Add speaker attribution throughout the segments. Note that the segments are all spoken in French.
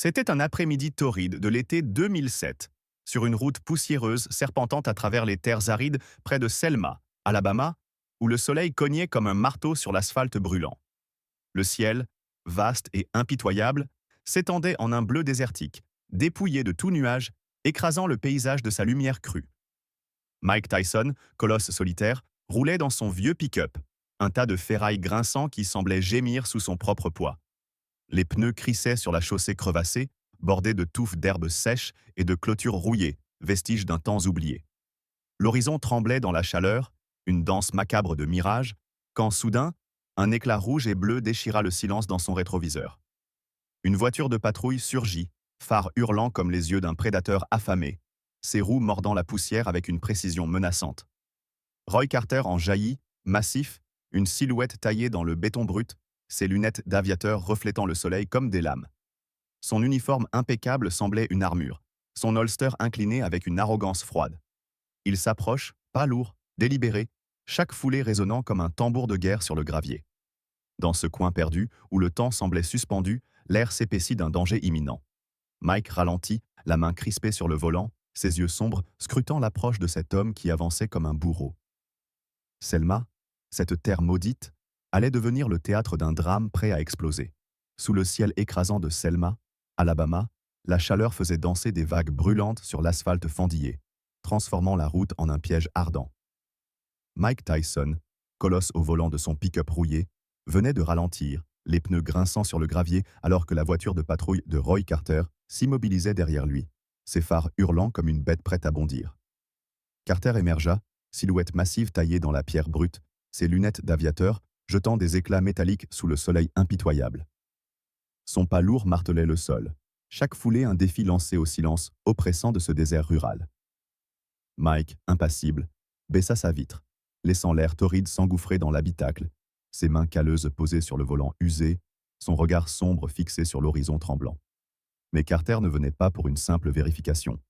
Speaker 1: C'était un après-midi torride de l'été 2007, sur une route poussiéreuse serpentant à travers les terres arides près de Selma, Alabama, où le soleil cognait comme un marteau sur l'asphalte brûlant. Le ciel, vaste et impitoyable, s'étendait en un bleu désertique, dépouillé de tout nuage, écrasant le paysage de sa lumière crue. Mike Tyson, colosse solitaire, roulait dans son vieux pick-up, un tas de ferraille grinçant qui semblait gémir sous son propre poids. Les pneus crissaient sur la chaussée crevassée, bordée de touffes d'herbes sèches et de clôtures rouillées, vestiges d'un temps oublié. L'horizon tremblait dans la chaleur, une danse macabre de mirages, quand soudain, un éclat rouge et bleu déchira le silence dans son rétroviseur. Une voiture de patrouille surgit, phare hurlant comme les yeux d'un prédateur affamé, ses roues mordant la poussière avec une précision menaçante. Roy Carter en jaillit, massif, une silhouette taillée dans le béton brut, ses lunettes d'aviateur reflétant le soleil comme des lames. Son uniforme impeccable semblait une armure, son holster incliné avec une arrogance froide. Il s'approche, pas lourd, délibéré, chaque foulée résonnant comme un tambour de guerre sur le gravier. Dans ce coin perdu, où le temps semblait suspendu, l'air s'épaissit d'un danger imminent. Mike ralentit, la main crispée sur le volant, ses yeux sombres scrutant l'approche de cet homme qui avançait comme un bourreau. Selma, cette terre maudite, allait devenir le théâtre d'un drame prêt à exploser. Sous le ciel écrasant de Selma, Alabama, la chaleur faisait danser des vagues brûlantes sur l'asphalte fendillé, transformant la route en un piège ardent. Mike Tyson, colosse au volant de son pick-up rouillé, venait de ralentir, les pneus grinçant sur le gravier alors que la voiture de patrouille de Roy Carter s'immobilisait derrière lui, ses phares hurlant comme une bête prête à bondir. Carter émergea, silhouette massive taillée dans la pierre brute, ses lunettes d'aviateur jetant des éclats métalliques sous le soleil impitoyable. Son pas lourd martelait le sol, chaque foulée un défi lancé au silence oppressant de ce désert rural. Mike, impassible, baissa sa vitre, laissant l'air torride s'engouffrer dans l'habitacle, ses mains calleuses posées sur le volant usé, son regard sombre fixé sur l'horizon tremblant. Mais Carter ne venait pas pour une simple vérification.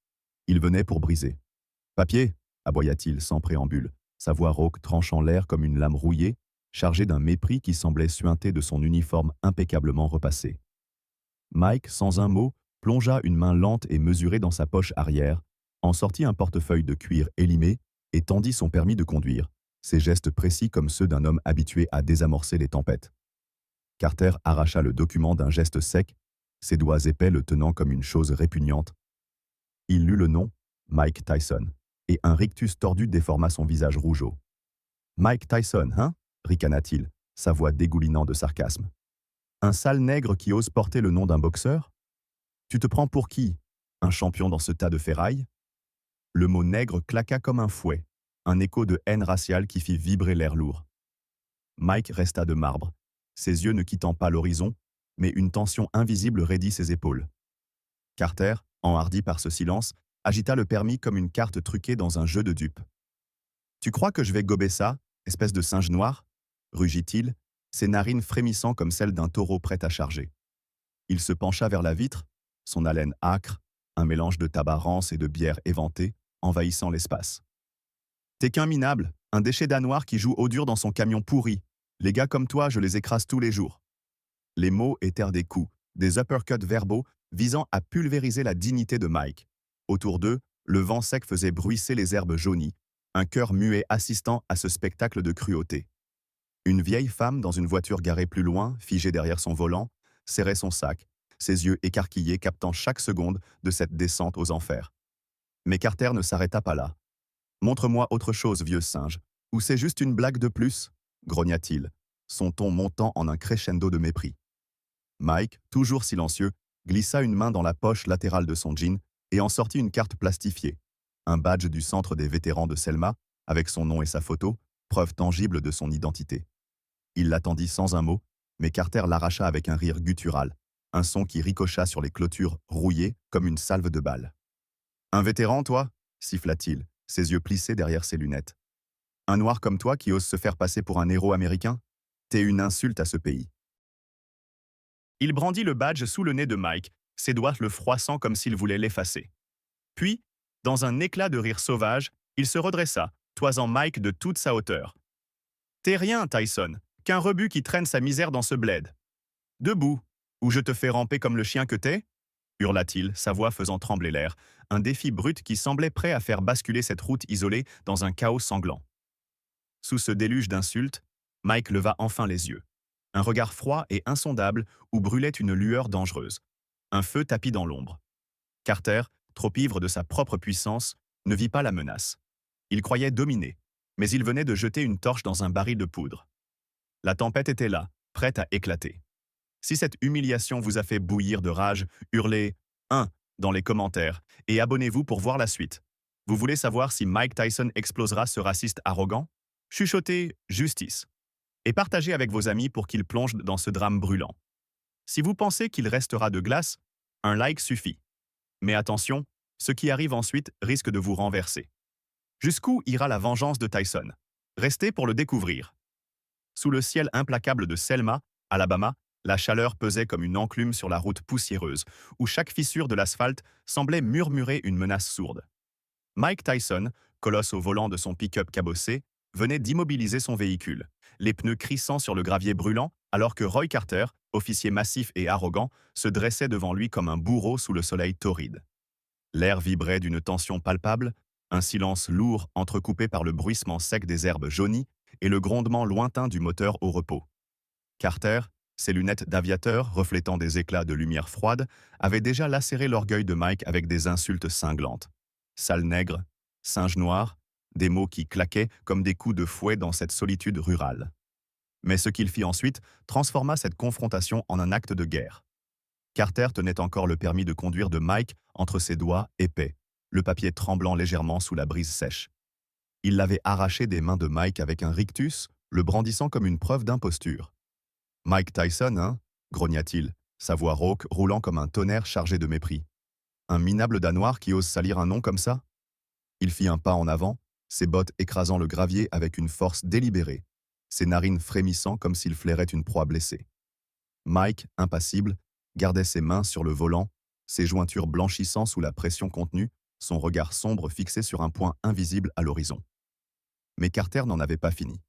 Speaker 1: Il venait pour briser. « Papier !» aboya-t-il sans préambule, sa voix rauque tranchant l'air comme une lame rouillée, chargée d'un mépris qui semblait suinter de son uniforme impeccablement repassé. Mike, sans un mot, plongea une main lente et mesurée dans sa poche arrière, en sortit un portefeuille de cuir élimé et tendit son permis de conduire, ses gestes précis comme ceux d'un homme habitué à désamorcer les tempêtes. Carter arracha le document d'un geste sec, ses doigts épais le tenant comme une chose répugnante. Il lut le nom, Mike Tyson, et un rictus tordu déforma son visage rougeau. « Mike Tyson, hein ?» ricana-t-il, sa voix dégoulinant de sarcasme. « Un sale nègre qui ose porter le nom d'un boxeur ? Tu te prends pour qui ? Un champion dans ce tas de ferraille ?» Le mot nègre claqua comme un fouet, un écho de haine raciale qui fit vibrer l'air lourd. Mike resta de marbre, ses yeux ne quittant pas l'horizon, mais une tension invisible raidit ses épaules. Carter, enhardi par ce silence, agita le permis comme une carte truquée dans un jeu de dupes. « Tu crois que je vais gober ça, espèce de singe noir ?» rugit-il, ses narines frémissant comme celles d'un taureau prêt à charger. Il se pencha vers la vitre, son haleine âcre, un mélange de tabac rance et de bière éventée, envahissant l'espace. « T'es qu'un minable, un déchet danois qui joue au dur dans son camion pourri. Les gars comme toi, je les écrase tous les jours. » Les mots étaient des coups, des uppercuts verbaux visant à pulvériser la dignité de Mike. Autour d'eux, le vent sec faisait bruisser les herbes jaunies, un cœur muet assistant à ce spectacle de cruauté. Une vieille femme dans une voiture garée plus loin, figée derrière son volant, serrait son sac, ses yeux écarquillés captant chaque seconde de cette descente aux enfers. Mais Carter ne s'arrêta pas là. « Montre-moi autre chose, vieux singe, ou c'est juste une blague de plus ?» grogna-t-il, son ton montant en un crescendo de mépris. Mike, toujours silencieux, glissa une main dans la poche latérale de son jean et en sortit une carte plastifiée, un badge du centre des vétérans de Selma, avec son nom et sa photo, preuve tangible de son identité. Il l'attendit sans un mot, mais Carter l'arracha avec un rire guttural, un son qui ricocha sur les clôtures rouillées comme une salve de balles. « Un vétéran, toi ?» siffla-t-il, ses yeux plissés derrière ses lunettes. « Un noir comme toi qui ose se faire passer pour un héros américain ? T'es une insulte à ce pays. » Il brandit le badge sous le nez de Mike, ses doigts le froissant comme s'il voulait l'effacer. Puis, dans un éclat de rire sauvage, il se redressa, toisant Mike de toute sa hauteur. « T'es rien, Tyson, qu'un rebut qui traîne sa misère dans ce bled. Debout, ou je te fais ramper comme le chien que t'es ?» hurla-t-il, sa voix faisant trembler l'air, un défi brut qui semblait prêt à faire basculer cette route isolée dans un chaos sanglant. Sous ce déluge d'insultes, Mike leva enfin les yeux. Un regard froid et insondable où brûlait une lueur dangereuse. Un feu tapi dans l'ombre. Carter, trop ivre de sa propre puissance, ne vit pas la menace. Il croyait dominer, mais il venait de jeter une torche dans un baril de poudre. La tempête était là, prête à éclater. Si cette humiliation vous a fait bouillir de rage, hurlez « 1 » dans les commentaires et abonnez-vous pour voir la suite. Vous voulez savoir si Mike Tyson explosera ce raciste arrogant? Chuchotez « Justice » et partagez avec vos amis pour qu'ils plongent dans ce drame brûlant. Si vous pensez qu'il restera de glace, un like suffit. Mais attention, ce qui arrive ensuite risque de vous renverser. Jusqu'où ira la vengeance de Tyson? Restez pour le découvrir. Sous le ciel implacable de Selma, Alabama, la chaleur pesait comme une enclume sur la route poussiéreuse, où chaque fissure de l'asphalte semblait murmurer une menace sourde. Mike Tyson, colosse au volant de son pick-up cabossé, venait d'immobiliser son véhicule, les pneus crissant sur le gravier brûlant, alors que Roy Carter, officier massif et arrogant, se dressait devant lui comme un bourreau sous le soleil torride. L'air vibrait d'une tension palpable, un silence lourd entrecoupé par le bruissement sec des herbes jaunies et le grondement lointain du moteur au repos. Carter, ses lunettes d'aviateur reflétant des éclats de lumière froide, avait déjà lacéré l'orgueil de Mike avec des insultes cinglantes. Sale nègre, singe noir, des mots qui claquaient comme des coups de fouet dans cette solitude rurale. Mais ce qu'il fit ensuite transforma cette confrontation en un acte de guerre. Carter tenait encore le permis de conduire de Mike entre ses doigts épais, le papier tremblant légèrement sous la brise sèche. Il l'avait arraché des mains de Mike avec un rictus, le brandissant comme une preuve d'imposture. « Mike Tyson, hein » grogna-t-il, sa voix rauque roulant comme un tonnerre chargé de mépris. « Un minable danoir qui ose salir un nom comme ça ?» Il fit un pas en avant, ses bottes écrasant le gravier avec une force délibérée, ses narines frémissant comme s'il flairait une proie blessée. Mike, impassible, gardait ses mains sur le volant, ses jointures blanchissant sous la pression contenue, son regard sombre fixé sur un point invisible à l'horizon. Mais Carter n'en avait pas fini.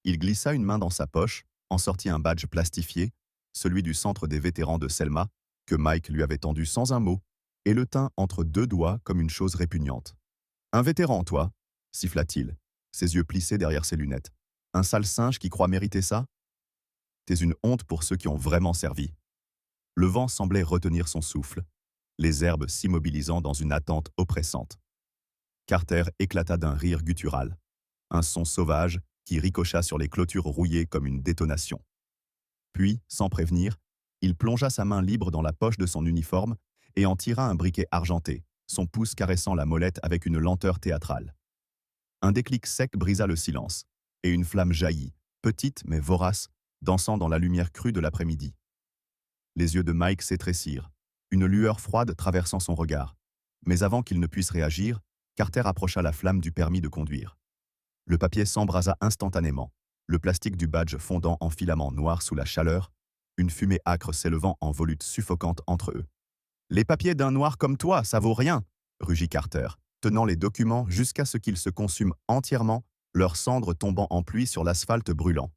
Speaker 1: Il glissa une main dans sa poche, en sortit un badge plastifié, celui du centre des vétérans de Selma, que Mike lui avait tendu sans un mot, et le tint entre deux doigts comme une chose répugnante. « Un vétéran, toi » siffla-t-il, ses yeux plissés derrière ses lunettes. « Un sale singe qui croit mériter ça ? T'es une honte pour ceux qui ont vraiment servi. » Le vent semblait retenir son souffle, les herbes s'immobilisant dans une attente oppressante. Carter éclata d'un rire guttural, un son sauvage qui ricocha sur les clôtures rouillées comme une détonation. Puis, sans prévenir, il plongea sa main libre dans la poche de son uniforme et en tira un briquet argenté, son pouce caressant la molette avec une lenteur théâtrale. Un déclic sec brisa le silence, et une flamme jaillit, petite mais vorace, dansant dans la lumière crue de l'après-midi. Les yeux de Mike s'étrécirent, une lueur froide traversant son regard. Mais avant qu'il ne puisse réagir, Carter approcha la flamme du permis de conduire. Le papier s'embrasa instantanément, le plastique du badge fondant en filaments noirs sous la chaleur, une fumée âcre s'élevant en volutes suffocantes entre eux. « Les papiers d'un noir comme toi, ça vaut rien !» rugit Carter, tenant les documents jusqu'à ce qu'ils se consument entièrement, leurs cendres tombant en pluie sur l'asphalte brûlant.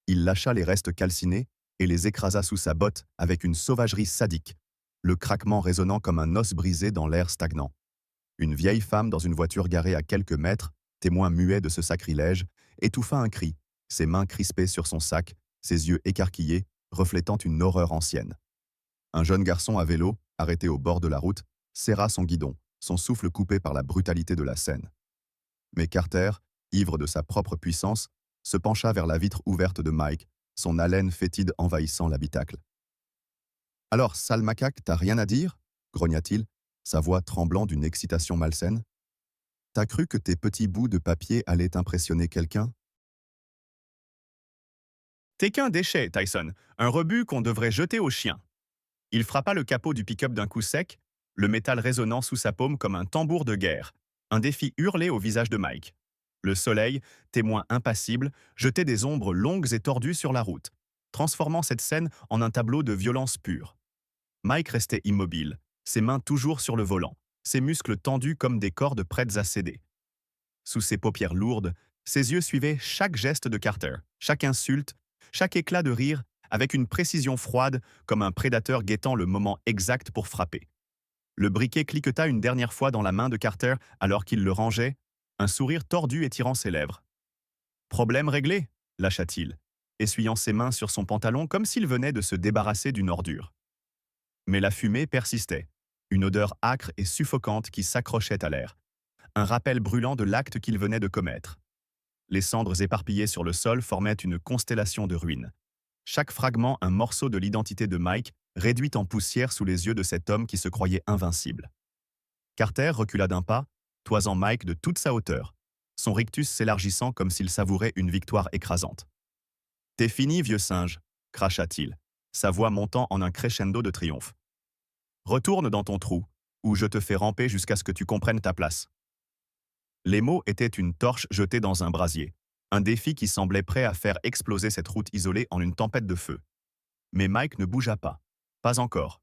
Speaker 1: Il lâcha les restes calcinés et les écrasa sous sa botte avec une sauvagerie sadique, le craquement résonnant comme un os brisé dans l'air stagnant. Une vieille femme dans une voiture garée à quelques mètres, témoin muet de ce sacrilège, étouffa un cri, ses mains crispées sur son sac, ses yeux écarquillés, reflétant une horreur ancienne. Un jeune garçon à vélo, arrêté au bord de la route, serra son guidon, son souffle coupé par la brutalité de la scène. Mais Carter, ivre de sa propre puissance, se pencha vers la vitre ouverte de Mike, son haleine fétide envahissant l'habitacle. « Alors, sale macaque, t'as rien à dire ?» grogna-t-il, sa voix tremblant d'une excitation malsaine. « T'as cru que tes petits bouts de papier allaient impressionner quelqu'un ?»« T'es qu'un déchet, Tyson, un rebut qu'on devrait jeter aux chiens. » Il frappa le capot du pick-up d'un coup sec, le métal résonnant sous sa paume comme un tambour de guerre, un défi hurlé au visage de Mike. Le soleil, témoin impassible, jetait des ombres longues et tordues sur la route, transformant cette scène en un tableau de violence pure. Mike restait immobile, ses mains toujours sur le volant, ses muscles tendus comme des cordes prêtes à céder. Sous ses paupières lourdes, ses yeux suivaient chaque geste de Carter, chaque insulte, chaque éclat de rire, avec une précision froide comme un prédateur guettant le moment exact pour frapper. Le briquet cliqueta une dernière fois dans la main de Carter alors qu'il le rangeait, un sourire tordu étirant ses lèvres. Problème réglé, lâcha-t-il, essuyant ses mains sur son pantalon comme s'il venait de se débarrasser d'une ordure. Mais la fumée persistait, une odeur âcre et suffocante qui s'accrochait à l'air, un rappel brûlant de l'acte qu'il venait de commettre. Les cendres éparpillées sur le sol formaient une constellation de ruines. Chaque fragment un morceau de l'identité de Mike, réduit en poussière sous les yeux de cet homme qui se croyait invincible. Carter recula d'un pas, toisant Mike de toute sa hauteur, son rictus s'élargissant comme s'il savourait une victoire écrasante. « T'es fini, vieux singe !» cracha-t-il, sa voix montant en un crescendo de triomphe. « Retourne dans ton trou, ou je te fais ramper jusqu'à ce que tu comprennes ta place. » Les mots étaient une torche jetée dans un brasier, un défi qui semblait prêt à faire exploser cette route isolée en une tempête de feu. Mais Mike ne bougea pas. Pas encore.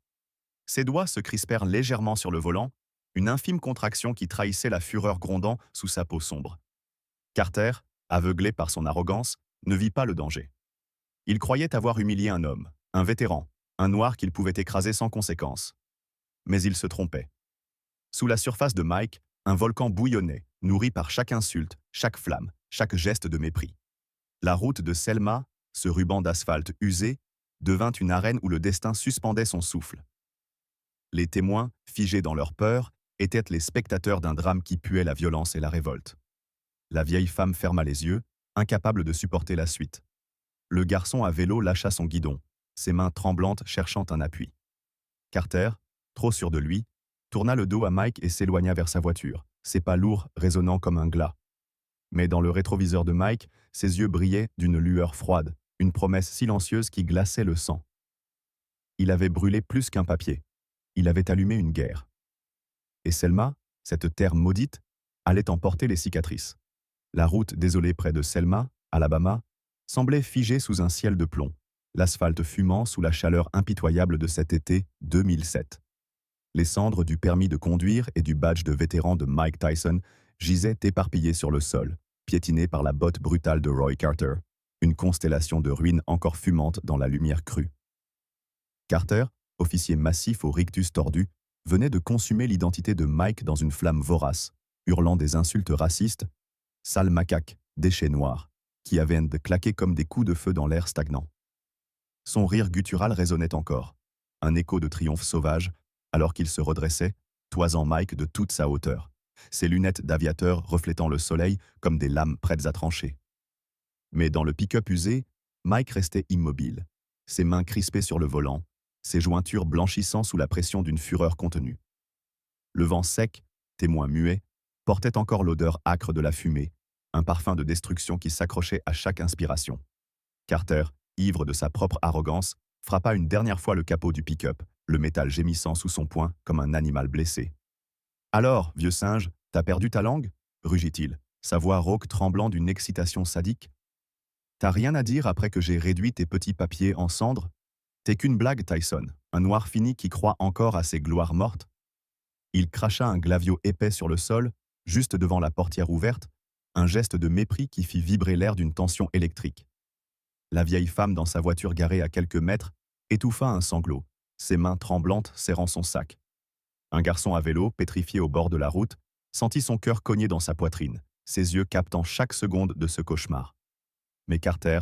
Speaker 1: Ses doigts se crispèrent légèrement sur le volant, une infime contraction qui trahissait la fureur grondant sous sa peau sombre. Carter, aveuglé par son arrogance, ne vit pas le danger. Il croyait avoir humilié un homme, un vétéran, un noir qu'il pouvait écraser sans conséquence. Mais il se trompait. Sous la surface de Mike, un volcan bouillonnait, nourri par chaque insulte, chaque flamme, chaque geste de mépris. La route de Selma, ce ruban d'asphalte usé, devint une arène où le destin suspendait son souffle. Les témoins, figés dans leur peur, étaient les spectateurs d'un drame qui puait la violence et la révolte. La vieille femme ferma les yeux, incapable de supporter la suite. Le garçon à vélo lâcha son guidon, ses mains tremblantes cherchant un appui. Carter, trop sûr de lui, tourna le dos à Mike et s'éloigna vers sa voiture, ses pas lourds résonnant comme un glas. Mais dans le rétroviseur de Mike, ses yeux brillaient d'une lueur froide, une promesse silencieuse qui glaçait le sang. Il avait brûlé plus qu'un papier. Il avait allumé une guerre. Et Selma, cette terre maudite, allait emporter les cicatrices. La route désolée près de Selma, Alabama, semblait figée sous un ciel de plomb, l'asphalte fumant sous la chaleur impitoyable de cet été 2007. Les cendres du permis de conduire et du badge de vétéran de Mike Tyson gisaient éparpillées sur le sol, piétinées par la botte brutale de Roy Carter, une constellation de ruines encore fumantes dans la lumière crue. Carter, officier massif au rictus tordu, venait de consumer l'identité de Mike dans une flamme vorace, hurlant des insultes racistes, « sale macaque, déchet noir », qui avaient de claquer comme des coups de feu dans l'air stagnant. Son rire guttural résonnait encore, un écho de triomphe sauvage, alors qu'il se redressait, toisant Mike de toute sa hauteur, ses lunettes d'aviateur reflétant le soleil comme des lames prêtes à trancher. Mais dans le pick-up usé, Mike restait immobile, ses mains crispées sur le volant, ses jointures blanchissant sous la pression d'une fureur contenue. Le vent sec, témoin muet, portait encore l'odeur âcre de la fumée, un parfum de destruction qui s'accrochait à chaque inspiration. Carter, ivre de sa propre arrogance, frappa une dernière fois le capot du pick-up, le métal gémissant sous son poing comme un animal blessé. « Alors, vieux singe, t'as perdu ta langue ?» rugit-il, sa voix rauque tremblant d'une excitation sadique. « T'as rien à dire après que j'ai réduit tes petits papiers en cendres? T'es qu'une blague, Tyson, un noir fini qui croit encore à ses gloires mortes. » Il cracha un glavio épais sur le sol, juste devant la portière ouverte, un geste de mépris qui fit vibrer l'air d'une tension électrique. La vieille femme dans sa voiture garée à quelques mètres étouffa un sanglot, ses mains tremblantes serrant son sac. Un garçon à vélo, pétrifié au bord de la route, sentit son cœur cogner dans sa poitrine, ses yeux captant chaque seconde de ce cauchemar. Mais Carter,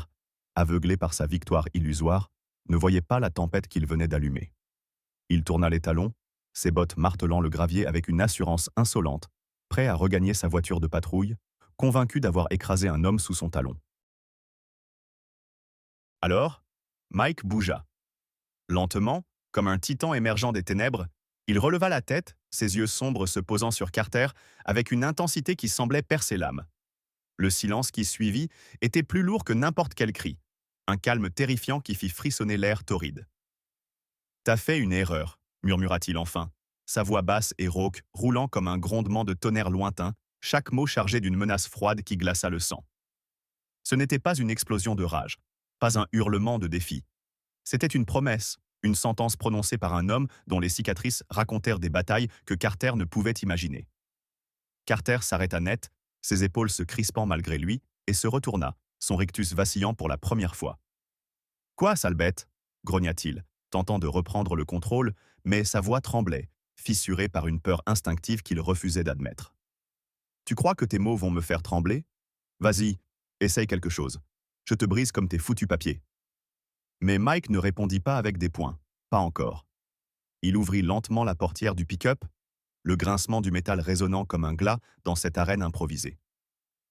Speaker 1: aveuglé par sa victoire illusoire, ne voyait pas la tempête qu'il venait d'allumer. Il tourna les talons, ses bottes martelant le gravier avec une assurance insolente, prêt à regagner sa voiture de patrouille, convaincu d'avoir écrasé un homme sous son talon. Alors, Mike bougea. Lentement, comme un titan émergeant des ténèbres, il releva la tête, ses yeux sombres se posant sur Carter avec une intensité qui semblait percer l'âme. Le silence qui suivit était plus lourd que n'importe quel cri, un calme terrifiant qui fit frissonner l'air torride. « T'as fait une erreur », murmura-t-il enfin, sa voix basse et rauque roulant comme un grondement de tonnerre lointain, chaque mot chargé d'une menace froide qui glaça le sang. Ce n'était pas une explosion de rage, pas un hurlement de défi. C'était une promesse, une sentence prononcée par un homme dont les cicatrices racontèrent des batailles que Carter ne pouvait imaginer. Carter s'arrêta net, ses épaules se crispant malgré lui, et se retourna, son rictus vacillant pour la première fois. Quoi, sale bête? Grogna-t-il, tentant de reprendre le contrôle, mais sa voix tremblait, fissurée par une peur instinctive qu'il refusait d'admettre. Tu crois que tes mots vont me faire trembler? Vas-y, essaye quelque chose. Je te brise comme tes foutus papiers. Mais Mike ne répondit pas avec des poings. Pas encore. Il ouvrit lentement la portière du pick-up, le grincement du métal résonnant comme un glas dans cette arène improvisée.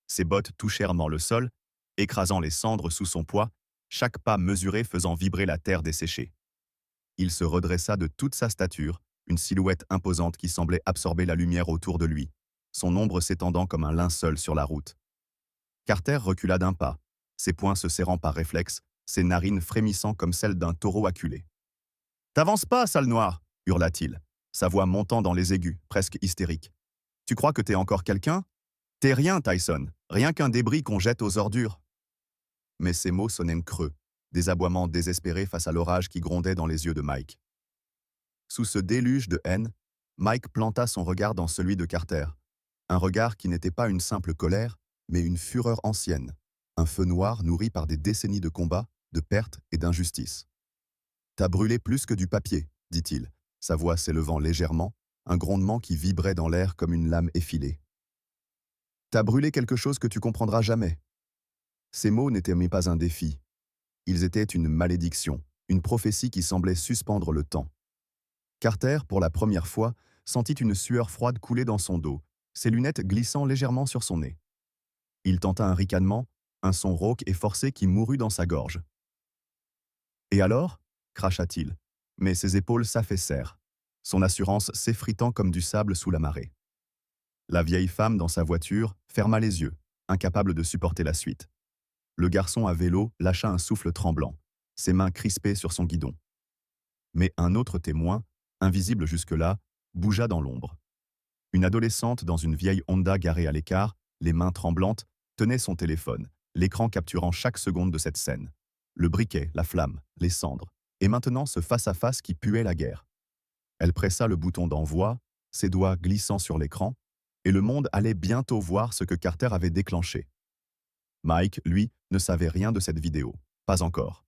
Speaker 1: Ses bottes touchèrent le sol, écrasant les cendres sous son poids, chaque pas mesuré faisant vibrer la terre desséchée. Il se redressa de toute sa stature, une silhouette imposante qui semblait absorber la lumière autour de lui, son ombre s'étendant comme un linceul sur la route. Carter recula d'un pas, ses poings se serrant par réflexe, ses narines frémissant comme celles d'un taureau acculé. « T'avances pas, sale noir !» hurla-t-il, sa voix montant dans les aigus, presque hystérique. « Tu crois que t'es encore quelqu'un? T'es rien, Tyson, rien qu'un débris qu'on jette aux ordures. » Mais ces mots sonnaient creux, des aboiements désespérés face à l'orage qui grondait dans les yeux de Mike. Sous ce déluge de haine, Mike planta son regard dans celui de Carter, un regard qui n'était pas une simple colère, mais une fureur ancienne, un feu noir nourri par des décennies de combats, de pertes et d'injustice. « T'as brûlé plus que du papier, dit-il, sa voix s'élevant légèrement, un grondement qui vibrait dans l'air comme une lame effilée. T'as brûlé quelque chose que tu comprendras jamais. Ces mots n'étaient mais pas un défi. Ils étaient une malédiction, une prophétie qui semblait suspendre le temps. Carter, pour la première fois, sentit une sueur froide couler dans son dos, ses lunettes glissant légèrement sur son nez. Il tenta un ricanement, un son rauque et forcé qui mourut dans sa gorge. « Et alors » cracha-t-il, mais ses épaules s'affaissèrent, son assurance s'effritant comme du sable sous la marée. La vieille femme dans sa voiture ferma les yeux, incapable de supporter la suite. Le garçon à vélo lâcha un souffle tremblant, ses mains crispées sur son guidon. Mais un autre témoin, invisible jusque-là, bougea dans l'ombre. Une adolescente dans une vieille Honda garée à l'écart, les mains tremblantes, tenait son téléphone, l'écran capturant chaque seconde de cette scène. Le briquet, la flamme, les cendres, et maintenant ce face-à-face qui puait la guerre. Elle pressa le bouton d'envoi, ses doigts glissant sur l'écran, et le monde allait bientôt voir ce que Carter avait déclenché. Mike, lui, ne savait rien de cette vidéo, pas encore.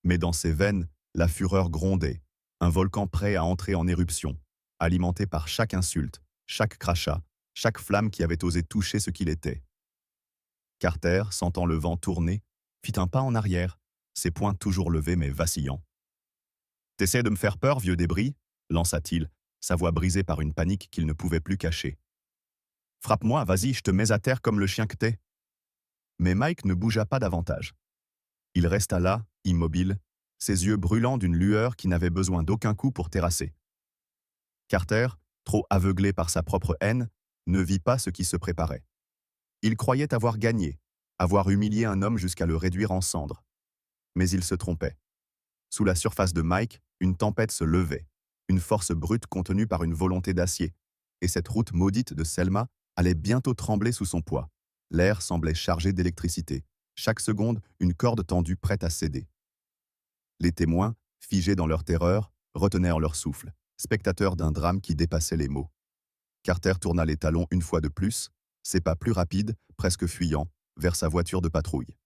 Speaker 1: Mais dans ses veines, la fureur grondait, un volcan prêt à entrer en éruption, alimenté par chaque insulte, chaque crachat, chaque flamme qui avait osé toucher ce qu'il était. Carter, sentant le vent tourner, fit un pas en arrière, ses poings toujours levés mais vacillants. « T'essaies de me faire peur, vieux débris ?» lança-t-il, sa voix brisée par une panique qu'il ne pouvait plus cacher. « Frappe-moi, vas-y, je te mets à terre comme le chien que t'es. » Mais Mike ne bougea pas davantage. Il resta là, immobile, ses yeux brûlants d'une lueur qui n'avait besoin d'aucun coup pour terrasser. Carter, trop aveuglé par sa propre haine, ne vit pas ce qui se préparait. Il croyait avoir gagné, avoir humilié un homme jusqu'à le réduire en cendres. Mais il se trompait. Sous la surface de Mike, une tempête se levait, une force brute contenue par une volonté d'acier, et cette route maudite de Selma allait bientôt trembler sous son poids. L'air semblait chargé d'électricité, chaque seconde une corde tendue prête à céder. Les témoins, figés dans leur terreur, retenèrent leur souffle, spectateurs d'un drame qui dépassait les mots. Carter tourna les talons une fois de plus, ses pas plus rapides, presque fuyants, vers sa voiture de patrouille.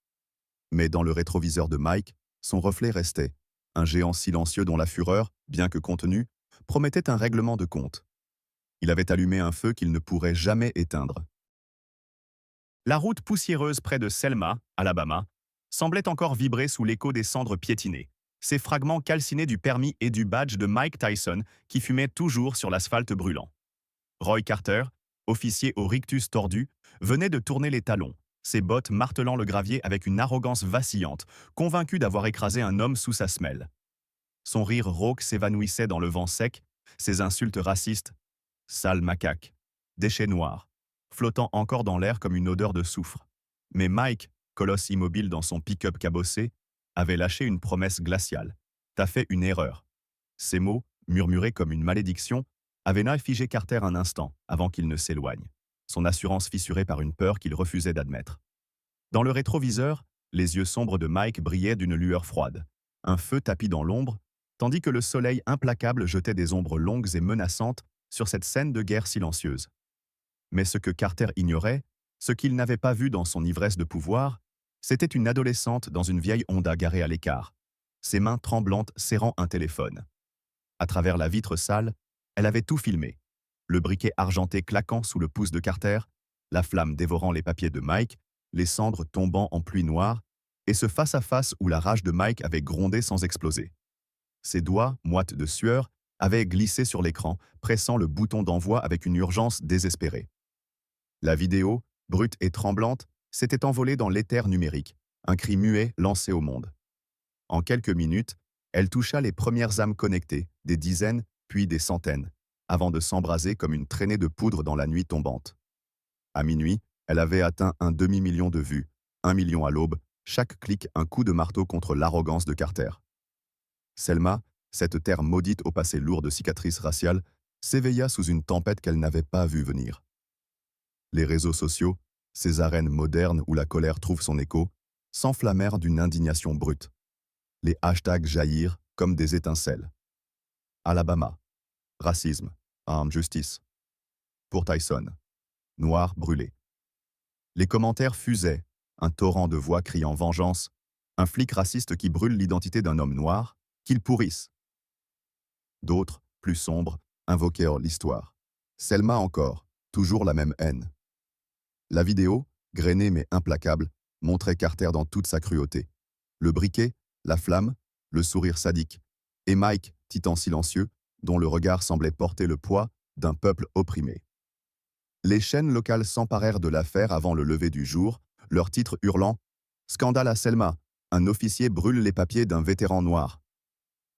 Speaker 1: Mais dans le rétroviseur de Mike, son reflet restait, un géant silencieux dont la fureur, bien que contenue, promettait un règlement de compte. Il avait allumé un feu qu'il ne pourrait jamais éteindre. La route poussiéreuse près de Selma, Alabama, semblait encore vibrer sous l'écho des cendres piétinées, ces fragments calcinés du permis et du badge de Mike Tyson qui fumaient toujours sur l'asphalte brûlant. Roy Carter, officier au rictus tordu, venait de tourner les talons, ses bottes martelant le gravier avec une arrogance vacillante, convaincu d'avoir écrasé un homme sous sa semelle. Son rire rauque s'évanouissait dans le vent sec, ses insultes racistes, « sale macaque »,« déchets noirs », flottant encore dans l'air comme une odeur de soufre. Mais Mike, colosse immobile dans son pick-up cabossé, avait lâché une promesse glaciale. « T'as fait une erreur ». Ces mots, murmurés comme une malédiction, avaient figé Carter un instant avant qu'il ne s'éloigne, son assurance fissurée par une peur qu'il refusait d'admettre. Dans le rétroviseur, les yeux sombres de Mike brillaient d'une lueur froide, un feu tapi dans l'ombre, tandis que le soleil implacable jetait des ombres longues et menaçantes sur cette scène de guerre silencieuse. Mais ce que Carter ignorait, ce qu'il n'avait pas vu dans son ivresse de pouvoir, c'était une adolescente dans une vieille Honda garée à l'écart, ses mains tremblantes serrant un téléphone. À travers la vitre sale, elle avait tout filmé. Le briquet argenté claquant sous le pouce de Carter, la flamme dévorant les papiers de Mike, les cendres tombant en pluie noire, et ce face-à-face où la rage de Mike avait grondé sans exploser. Ses doigts, moites de sueur, avaient glissé sur l'écran, pressant le bouton d'envoi avec une urgence désespérée. La vidéo, brute et tremblante, s'était envolée dans l'éther numérique, un cri muet lancé au monde. En quelques minutes, elle toucha les premières âmes connectées, des dizaines, puis des centaines, avant de s'embraser comme une traînée de poudre dans la nuit tombante. À minuit, elle avait atteint un demi-million de vues, 1 million à l'aube, chaque clic un coup de marteau contre l'arrogance de Carter. Selma, cette terre maudite au passé lourd de cicatrices raciales, s'éveilla sous une tempête qu'elle n'avait pas vue venir. Les réseaux sociaux, ces arènes modernes où la colère trouve son écho, s'enflammèrent d'une indignation brute. Les hashtags jaillirent comme des étincelles. Alabama. Racisme. Armed justice. Pour Tyson. Noir brûlé. Les commentaires fusaient, un torrent de voix criant vengeance, un flic raciste qui brûle l'identité d'un homme noir, qu'il pourrisse. D'autres, plus sombres, invoquèrent l'histoire. Selma encore, toujours la même haine. La vidéo, grainée mais implacable, montrait Carter dans toute sa cruauté. Le briquet, la flamme, le sourire sadique, et Mike, titan silencieux, dont le regard semblait porter le poids d'un peuple opprimé. Les chaînes locales s'emparèrent de l'affaire avant le lever du jour, leurs titres hurlant « Scandale à Selma, un officier brûle les papiers d'un vétéran noir ».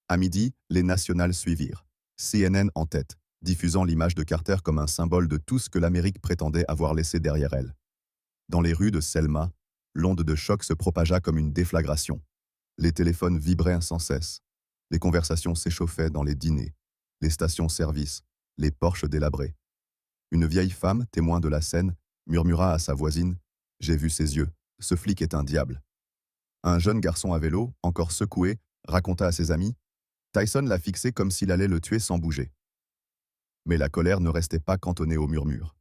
Speaker 1: À midi, les nationales suivirent, CNN en tête, diffusant l'image de Carter comme un symbole de tout ce que l'Amérique prétendait avoir laissé derrière elle. Dans les rues de Selma, l'onde de choc se propagea comme une déflagration. Les téléphones vibraient sans cesse. Les conversations s'échauffaient dans les dîners, les stations-service, les porches délabrés. Une vieille femme, témoin de la scène, murmura à sa voisine « J'ai vu ses yeux, ce flic est un diable ». Un jeune garçon à vélo, encore secoué, raconta à ses amis « Tyson l'a fixé comme s'il allait le tuer sans bouger ». Mais la colère ne restait pas cantonnée aux murmures.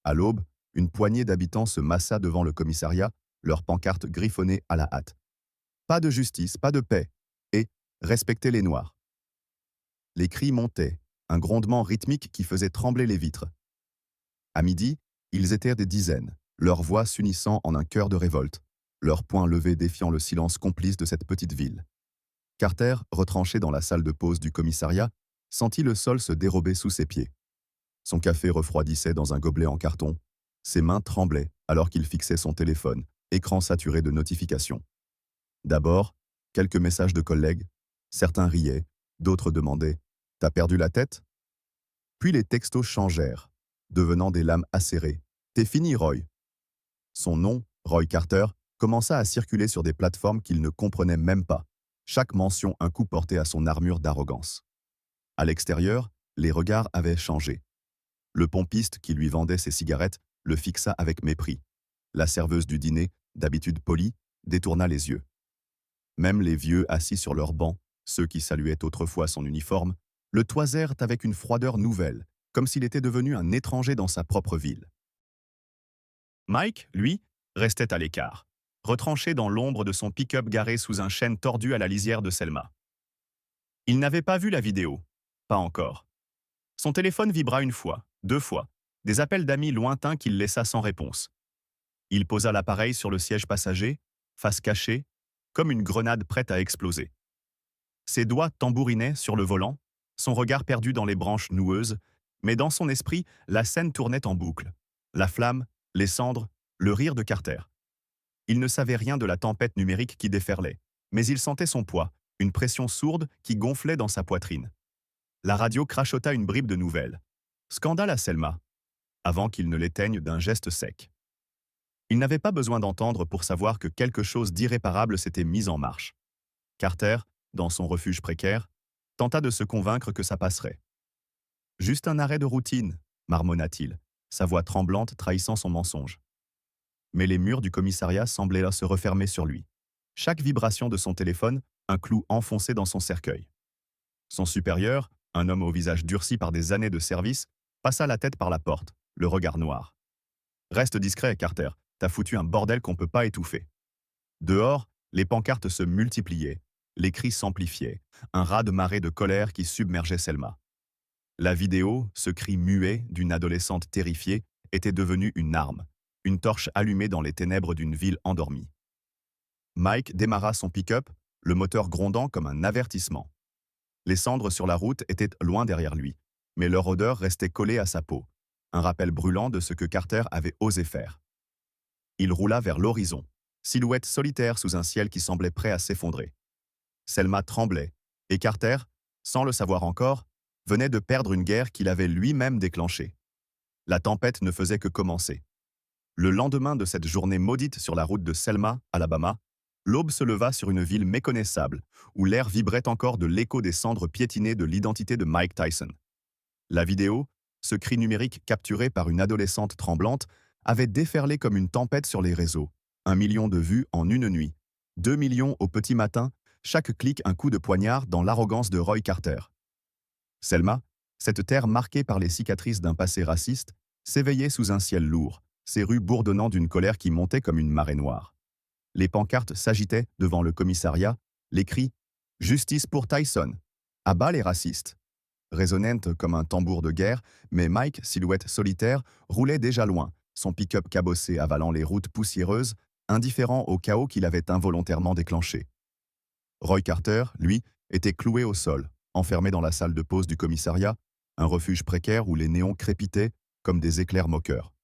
Speaker 1: À l'aube, une poignée d'habitants se massa devant le commissariat, leurs pancartes griffonnées à la hâte. Pas de justice, pas de paix, et respectez les Noirs. Les cris montaient, un grondement rythmique qui faisait trembler les vitres. À midi, ils étaient des dizaines, leurs voix s'unissant en un chœur de révolte, leurs poings levés défiant le silence complice de cette petite ville. Carter, retranché dans la salle de pause du commissariat, sentit le sol se dérober sous ses pieds. Son café refroidissait dans un gobelet en carton. Ses mains tremblaient alors qu'il fixait son téléphone, écran saturé de notifications. D'abord, quelques messages de collègues. Certains riaient, d'autres demandaient « T'as perdu la tête ?» Puis les textos changèrent, devenant des lames acérées. « T'es fini, Roy !» Son nom, Roy Carter, commença à circuler sur des plateformes qu'il ne comprenait même pas, chaque mention un coup porté à son armure d'arrogance. À l'extérieur, les regards avaient changé. Le pompiste qui lui vendait ses cigarettes le fixa avec mépris. La serveuse du dîner, d'habitude polie, détourna les yeux. Même les vieux assis sur leurs bancs, ceux qui saluaient autrefois son uniforme, le toisèrent avec une froideur nouvelle, comme s'il était devenu un étranger dans sa propre ville. Mike, lui, restait à l'écart, retranché dans l'ombre de son pick-up garé sous un chêne tordu à la lisière de Selma. Il n'avait pas vu la vidéo, pas encore. Son téléphone vibra une fois, 2 fois, des appels d'amis lointains qu'il laissa sans réponse. Il posa l'appareil sur le siège passager, face cachée, comme une grenade prête à exploser. Ses doigts tambourinaient sur le volant, son regard perdu dans les branches noueuses, mais dans son esprit, la scène tournait en boucle. La flamme, les cendres, le rire de Carter. Il ne savait rien de la tempête numérique qui déferlait, mais il sentait son poids, une pression sourde qui gonflait dans sa poitrine. La radio crachota une bribe de nouvelles. Scandale à Selma, avant qu'il ne l'éteigne d'un geste sec. Il n'avait pas besoin d'entendre pour savoir que quelque chose d'irréparable s'était mis en marche. Carter, dans son refuge précaire, tenta de se convaincre que ça passerait. Juste un arrêt de routine, marmonna-t-il, sa voix tremblante trahissant son mensonge. Mais les murs du commissariat semblaient là se refermer sur lui. Chaque vibration de son téléphone, un clou enfoncé dans son cercueil. Son supérieur, un homme au visage durci par des années de service, passa la tête par la porte, le regard noir. « Reste discret, Carter, t'as foutu un bordel qu'on peut pas étouffer. » Dehors, les pancartes se multipliaient. Les cris s'amplifiaient, un raz-de-marée de colère qui submergeait Selma. La vidéo, ce cri muet d'une adolescente terrifiée, était devenue une arme, une torche allumée dans les ténèbres d'une ville endormie. Mike démarra son pick-up, le moteur grondant comme un avertissement. Les cendres sur la route étaient loin derrière lui, mais leur odeur restait collée à sa peau, un rappel brûlant de ce que Carter avait osé faire. Il roula vers l'horizon, silhouette solitaire sous un ciel qui semblait prêt à s'effondrer. Selma tremblait, et Carter, sans le savoir encore, venait de perdre une guerre qu'il avait lui-même déclenchée. La tempête ne faisait que commencer. Le lendemain de cette journée maudite sur la route de Selma, Alabama, l'aube se leva sur une ville méconnaissable, où l'air vibrait encore de l'écho des cendres piétinées de l'identité de Mike Tyson. La vidéo, ce cri numérique capturé par une adolescente tremblante, avait déferlé comme une tempête sur les réseaux. 1 million de vues en une nuit. 2 millions au petit matin, chaque clic un coup de poignard dans l'arrogance de Roy Carter. Selma, cette terre marquée par les cicatrices d'un passé raciste, s'éveillait sous un ciel lourd, ses rues bourdonnant d'une colère qui montait comme une marée noire. Les pancartes s'agitaient devant le commissariat, les cris « Justice pour Tyson !»« À bas les racistes !» résonnant comme un tambour de guerre, mais Mike, silhouette solitaire, roulait déjà loin, son pick-up cabossé avalant les routes poussiéreuses, indifférent au chaos qu'il avait involontairement déclenché. Roy Carter, lui, était cloué au sol, enfermé dans la salle de pause du commissariat, un refuge précaire où les néons crépitaient comme des éclairs moqueurs.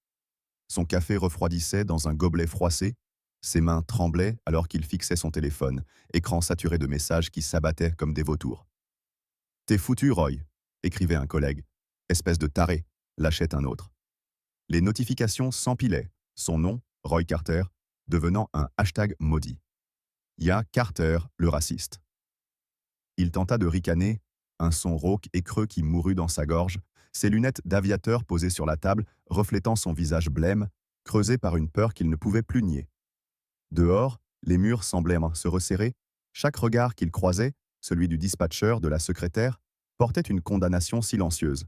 Speaker 1: Son café refroidissait dans un gobelet froissé, ses mains tremblaient alors qu'il fixait son téléphone, écran saturé de messages qui s'abattaient comme des vautours. « T'es foutu, Roy !» écrivait un collègue. « Espèce de taré !» lâchait un autre. Les notifications s'empilaient, son nom, Roy Carter, devenant un hashtag maudit. Ya Carter, le raciste. Il tenta de ricaner, un son rauque et creux qui mourut dans sa gorge, ses lunettes d'aviateur posées sur la table, reflétant son visage blême, creusé par une peur qu'il ne pouvait plus nier. Dehors, les murs semblaient se resserrer, chaque regard qu'il croisait, celui du dispatcher, de la secrétaire, portait une condamnation silencieuse.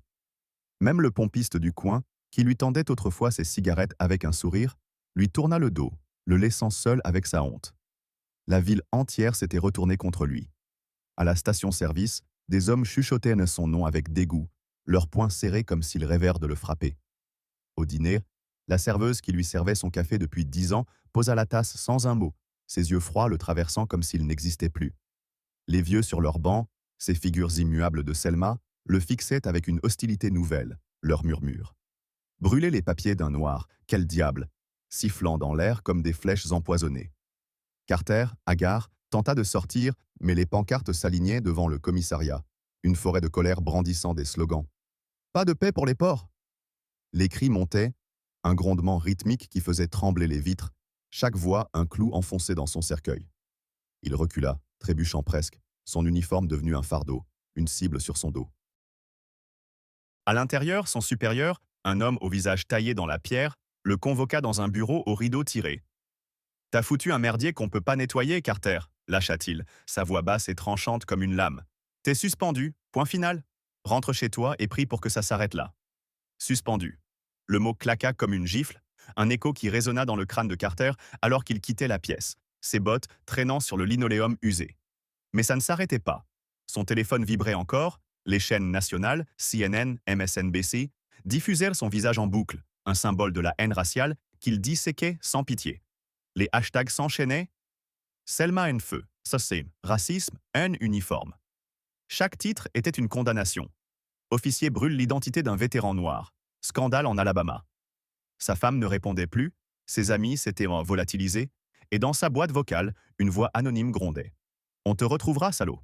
Speaker 1: Même le pompiste du coin, qui lui tendait autrefois ses cigarettes avec un sourire, lui tourna le dos, le laissant seul avec sa honte. La ville entière s'était retournée contre lui. À la station-service, des hommes chuchotaient son nom avec dégoût, leurs poings serrés comme s'ils rêvèrent de le frapper. Au dîner, la serveuse qui lui servait son café depuis 10 ans posa la tasse sans un mot, ses yeux froids le traversant comme s'il n'existait plus. Les vieux sur leurs bancs, ces figures immuables de Selma, le fixaient avec une hostilité nouvelle, leurs murmures. Brûler les papiers d'un noir, quel diable, sifflant dans l'air comme des flèches empoisonnées. Carter, hagard, tenta de sortir, mais les pancartes s'alignaient devant le commissariat, une forêt de colère brandissant des slogans. « Pas de paix pour les porcs !» Les cris montaient, un grondement rythmique qui faisait trembler les vitres, chaque voix un clou enfoncé dans son cercueil. Il recula, trébuchant presque, son uniforme devenu un fardeau, une cible sur son dos. À l'intérieur, son supérieur, un homme au visage taillé dans la pierre, le convoqua dans un bureau au rideau tiré. « T'as foutu un merdier qu'on peut pas nettoyer, Carter !» lâcha-t-il, sa voix basse et tranchante comme une lame. « T'es suspendu, point final. Rentre chez toi et prie pour que ça s'arrête là. » Suspendu. Le mot claqua comme une gifle, un écho qui résonna dans le crâne de Carter alors qu'il quittait la pièce, ses bottes traînant sur le linoléum usé. Mais ça ne s'arrêtait pas. Son téléphone vibrait encore, les chaînes nationales, CNN, MSNBC, diffusèrent son visage en boucle, un symbole de la haine raciale qu'il disséquait sans pitié. Les hashtags s'enchaînaient. Selma en feu, racisme, racisme, haine uniforme. Chaque titre était une condamnation. Officier brûle l'identité d'un vétéran noir. Scandale en Alabama. Sa femme ne répondait plus, ses amis s'étaient volatilisés, et dans sa boîte vocale, une voix anonyme grondait. « On te retrouvera, salaud !»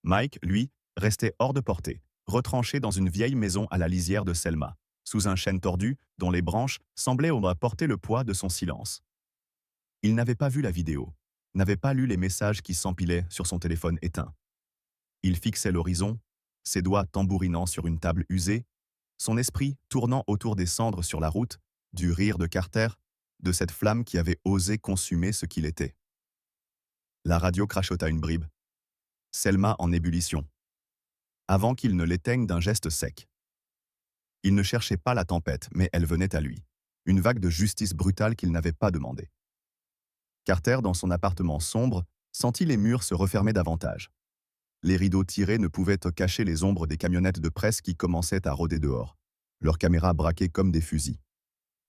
Speaker 1: Mike, lui, restait hors de portée, retranché dans une vieille maison à la lisière de Selma, sous un chêne tordu dont les branches semblaient porter le poids de son silence. Il n'avait pas vu la vidéo, n'avait pas lu les messages qui s'empilaient sur son téléphone éteint. Il fixait l'horizon, ses doigts tambourinant sur une table usée, son esprit tournant autour des cendres sur la route, du rire de Carter, de cette flamme qui avait osé consumer ce qu'il était. La radio crachota une bribe. Selma en ébullition. Avant qu'il ne l'éteigne d'un geste sec. Il ne cherchait pas la tempête, mais elle venait à lui. Une vague de justice brutale qu'il n'avait pas demandée. Carter, dans son appartement sombre, sentit les murs se refermer davantage. Les rideaux tirés ne pouvaient cacher les ombres des camionnettes de presse qui commençaient à rôder dehors, leurs caméras braquées comme des fusils.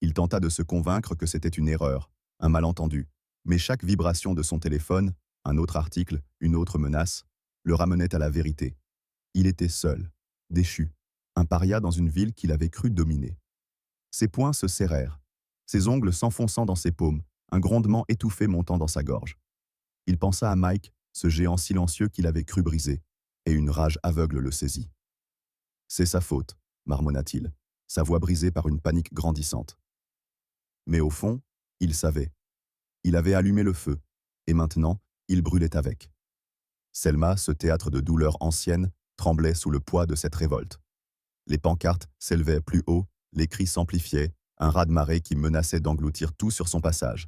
Speaker 1: Il tenta de se convaincre que c'était une erreur, un malentendu, mais chaque vibration de son téléphone, un autre article, une autre menace, le ramenait à la vérité. Il était seul, déchu, un paria dans une ville qu'il avait cru dominer. Ses poings se serrèrent, ses ongles s'enfonçant dans ses paumes, un grondement étouffé montant dans sa gorge. Il pensa à Mike, ce géant silencieux qu'il avait cru briser, et une rage aveugle le saisit. « C'est sa faute », marmonna-t-il, sa voix brisée par une panique grandissante. Mais au fond, il savait. Il avait allumé le feu, et maintenant, il brûlait avec. Selma, ce théâtre de douleur ancienne, tremblait sous le poids de cette révolte. Les pancartes s'élevaient plus haut, les cris s'amplifiaient, un raz-de-marée qui menaçait d'engloutir tout sur son passage.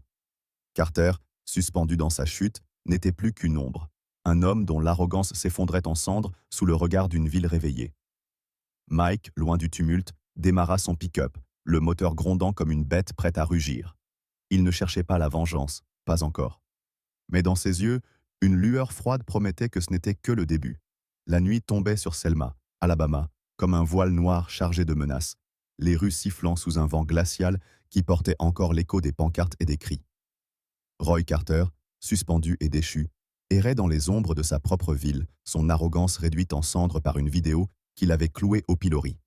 Speaker 1: Carter, suspendu dans sa chute, n'était plus qu'une ombre, un homme dont l'arrogance s'effondrait en cendres sous le regard d'une ville réveillée. Mike, loin du tumulte, démarra son pick-up, le moteur grondant comme une bête prête à rugir. Il ne cherchait pas la vengeance, pas encore. Mais dans ses yeux, une lueur froide promettait que ce n'était que le début. La nuit tombait sur Selma, Alabama, comme un voile noir chargé de menaces, les rues sifflant sous un vent glacial qui portait encore l'écho des pancartes et des cris. Roy Carter, suspendu et déchu, errait dans les ombres de sa propre ville, son arrogance réduite en cendres par une vidéo qu'il avait clouée au pilori.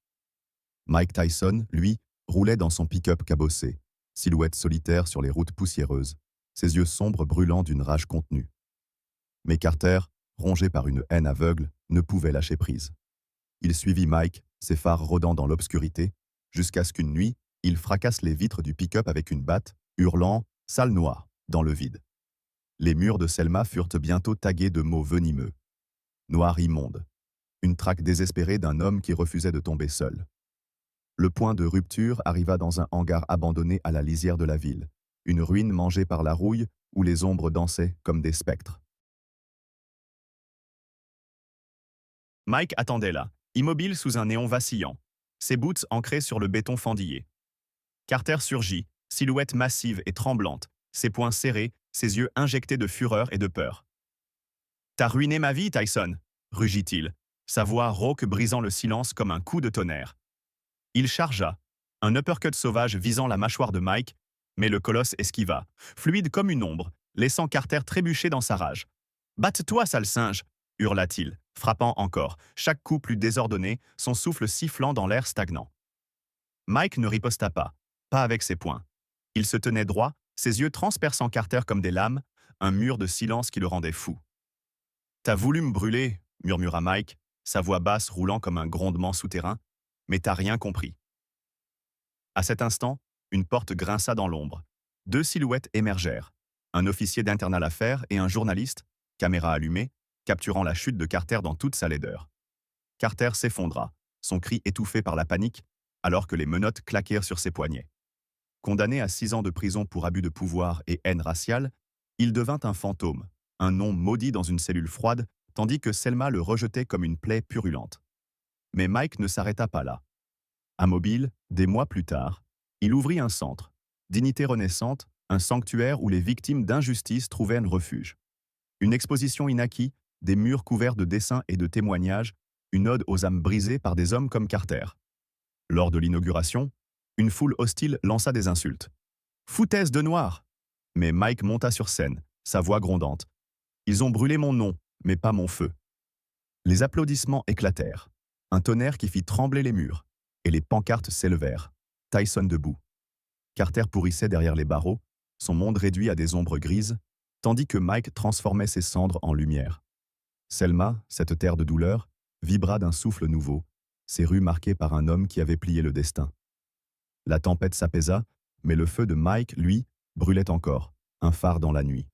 Speaker 1: Mike Tyson, lui, roulait dans son pick-up cabossé, silhouette solitaire sur les routes poussiéreuses, ses yeux sombres brûlant d'une rage contenue. Mais Carter, rongé par une haine aveugle, ne pouvait lâcher prise. Il suivit Mike, ses phares rôdant dans l'obscurité, jusqu'à ce qu'une nuit, il fracasse les vitres du pick-up avec une batte, hurlant « Sale noire » dans le vide. Les murs de Selma furent bientôt tagués de mots venimeux. Noir immonde. Une traque désespérée d'un homme qui refusait de tomber seul. Le point de rupture arriva dans un hangar abandonné à la lisière de la ville, une ruine mangée par la rouille où les ombres dansaient comme des spectres. Mike attendait là, immobile sous un néon vacillant, ses boots ancrés sur le béton fendillé. Carter surgit, silhouette massive et tremblante, ses poings serrés, ses yeux injectés de fureur et de peur. « T'as ruiné ma vie, Tyson !» rugit-il, sa voix rauque brisant le silence comme un coup de tonnerre. Il chargea, un uppercut sauvage visant la mâchoire de Mike, mais le colosse esquiva, fluide comme une ombre, laissant Carter trébucher dans sa rage. « Batte-toi, sale singe !» hurla-t-il, frappant encore, chaque coup plus désordonné, son souffle sifflant dans l'air stagnant. Mike ne riposta pas avec ses poings. Il se tenait droit, ses yeux transperçant Carter comme des lames, un mur de silence qui le rendait fou. « T'as voulu me brûler » murmura Mike, sa voix basse roulant comme un grondement souterrain, « mais t'as rien compris. » À cet instant, une porte grinça dans l'ombre. Deux silhouettes émergèrent, un officier d'internal affaires et un journaliste, caméra allumée, capturant la chute de Carter dans toute sa laideur. Carter s'effondra, son cri étouffé par la panique, alors que les menottes claquèrent sur ses poignets. Condamné à 6 ans de prison pour abus de pouvoir et haine raciale, il devint un fantôme, un nom maudit dans une cellule froide, tandis que Selma le rejetait comme une plaie purulente. Mais Mike ne s'arrêta pas là. À Mobile, des mois plus tard, il ouvrit un centre, Dignité renaissante, un sanctuaire où les victimes d'injustice trouvaient un refuge. Une exposition inacquie, des murs couverts de dessins et de témoignages, une ode aux âmes brisées par des hommes comme Carter. Lors de l'inauguration, une foule hostile lança des insultes. « Foutaise de noir !» Mais Mike monta sur scène, sa voix grondante. « Ils ont brûlé mon nom, mais pas mon feu. » Les applaudissements éclatèrent, un tonnerre qui fit trembler les murs, et les pancartes s'élevèrent, Tyson debout. Carter pourrissait derrière les barreaux, son monde réduit à des ombres grises, tandis que Mike transformait ses cendres en lumière. Selma, cette terre de douleur, vibra d'un souffle nouveau, ses rues marquées par un homme qui avait plié le destin. La tempête s'apaisa, mais le feu de Mike, lui, brûlait encore, un phare dans la nuit.